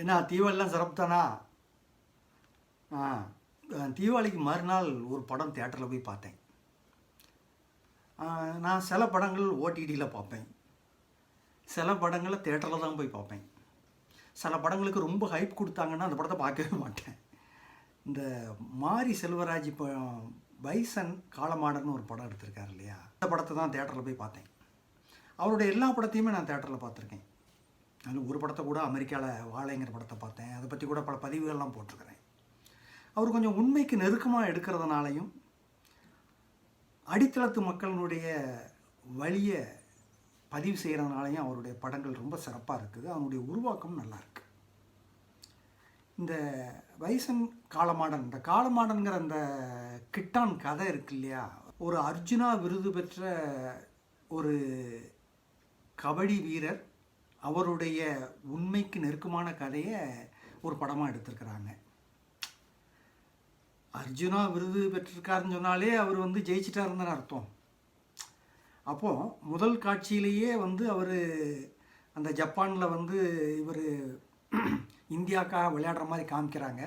என்ன தீபாவளிலாம் சிறப்பு தானா? ஆ தீபாவளிக்கு மறுநாள் ஒரு படம் தியேட்டரில் போய் பார்த்தேன். நான் சில படங்கள் ஓடிடியில் பார்ப்பேன், சில படங்களை தியேட்டரில் தான் போய் பார்ப்பேன். சில படங்களுக்கு ரொம்ப ஹைப் கொடுத்தாங்கன்னா அந்த படத்தை பார்க்கவே மாட்டேன். இந்த மாரி செல்வராஜ் இப்போ பைசன் காலமாடன்னு ஒரு படம் எடுத்திருக்காரு இல்லையா, அந்த படத்தை தான் தியேட்டரில் போய் பார்த்தேன். அவருடைய எல்லா படத்தையுமே நான் தியேட்டரில் பார்த்துருக்கேன். அதில் ஒரு படத்தை கூட அமெரிக்காவில் வாழைங்கிற படத்தை பார்த்தேன். அதை பற்றி கூட பல பதிவுகள்லாம் போட்டிருக்கிறேன். அவர் கொஞ்சம் உண்மைக்கு நெருக்கமாக எடுக்கிறதுனாலையும் அடித்தளத்து மக்களினுடைய வழியை பதிவு செய்கிறதுனாலையும் அவருடைய படங்கள் ரொம்ப சிறப்பாக இருக்குது. அவனுடைய உருவாக்கம் நல்லா இருக்குது. இந்த வைசன் காலமாடன், இந்த காலமாடன்கிற அந்த கிட்டான் கதை இருக்கு இல்லையா, ஒரு அர்ஜுனா விருது பெற்ற ஒரு கபடி வீரர், அவருடைய உண்மைக்கு நெருக்கமான கதையை ஒரு படமாக எடுத்திருக்கிறாங்க. அர்ஜுனா விருது பெற்றிருக்காருன்னு சொன்னாலே அவர் ஜெயிச்சிட்டாருன்னு அர்த்தம். அப்போது முதல் காட்சியிலேயே அவர் அந்த ஜப்பானில் இவர் இந்தியாவுக்காக விளையாடுற மாதிரி காமிக்கிறாங்க.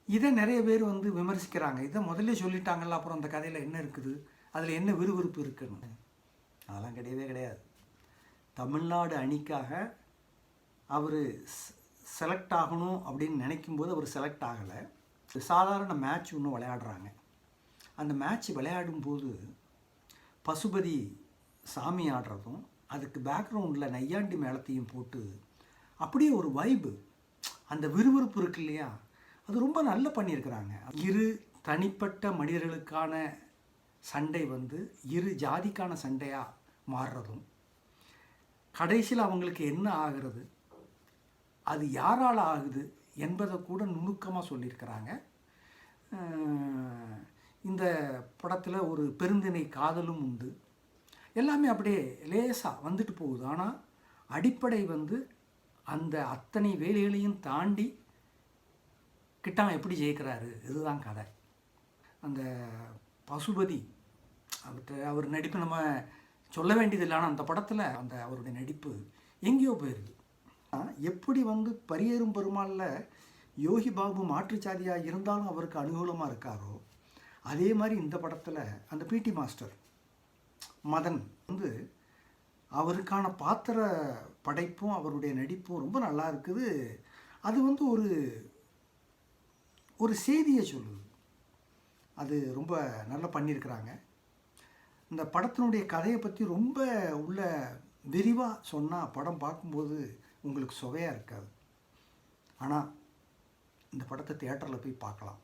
இதை நிறைய பேர் விமர்சிக்கிறாங்க. இதை முதல்ல சொல்லிட்டாங்கல்ல, அப்புறம் அந்த கதையில் என்ன இருக்குது, அதில் என்ன விறுவிறுப்பு இருக்குன்னு. அதெல்லாம் கிடையவே கிடையாது. தமிழ்நாடு அணிக்காக அவர் செலக்ட் ஆகணும் அப்படின்னு நினைக்கும்போது அவர் செலக்ட் ஆகலை. சாதாரண மேட்ச் ஒன்று விளையாடுறாங்க. அந்த மேட்ச் விளையாடும்போது பசுபதி சாமி ஆடுறதும் அதுக்கு பேக்ரவுண்டில் நையாண்டி மேளத்தையும் போட்டு அப்படியே ஒரு வைப்பு, அந்த விறுவிறுப்பு இருக்கு இல்லையா, அது ரொம்ப நல்லா பண்ணியிருக்கிறாங்க. இரு தனிப்பட்ட மனிதர்களுக்கான சண்டை இரு ஜாதிக்கான சண்டையாக மாறுறதும், கடைசியில் அவங்களுக்கு என்ன ஆகிறது, அது யாரால் ஆகுது என்பதை கூட நுணுக்கமாக சொல்லியிருக்கிறாங்க. இந்த படத்தில் ஒரு பெருந்திணை காதலும் உண்டு. எல்லாமே அப்படியே லேசாக வந்துட்டு போகுது. ஆனால் அடிப்படை அந்த அத்தனை வேலைகளையும் தாண்டி கிட்டான் எப்படி ஜெயிக்கிறாரு, இதுதான் கதை. அந்த பசுபதி அவர் நடிப்பு நம்ம சொல்ல வேண்டியதில்லை. ஆனால் அந்த படத்தில் அவருடைய நடிப்பு எங்கேயோ போயிடுது. எப்படி பரியேறும் பெருமாளில் யோகி பாபு மாற்றுச்சாதியாக இருந்தாலும் அவருக்கு அனுகூலமாக இருக்காரோ, அதே மாதிரி இந்த படத்தில் அந்த பிடி மாஸ்டர் மதன் அவருக்கான பாத்திர படைப்பும் அவருடைய நடிப்பும் ரொம்ப நல்லா இருக்குது. அது ஒரு ஒரு செய்தியை சொல்லுது. அது ரொம்ப நல்லா பண்ணியிருக்கிறாங்க. இந்த படத்தினுடைய கதையை பற்றி ரொம்ப உள்ள விரிவாக சொன்னால் படம் பார்க்கும்போது உங்களுக்கு சுவையாக இருக்காது. ஆனால் இந்த படத்தை தியேட்டரில் போய் பார்க்கலாம்.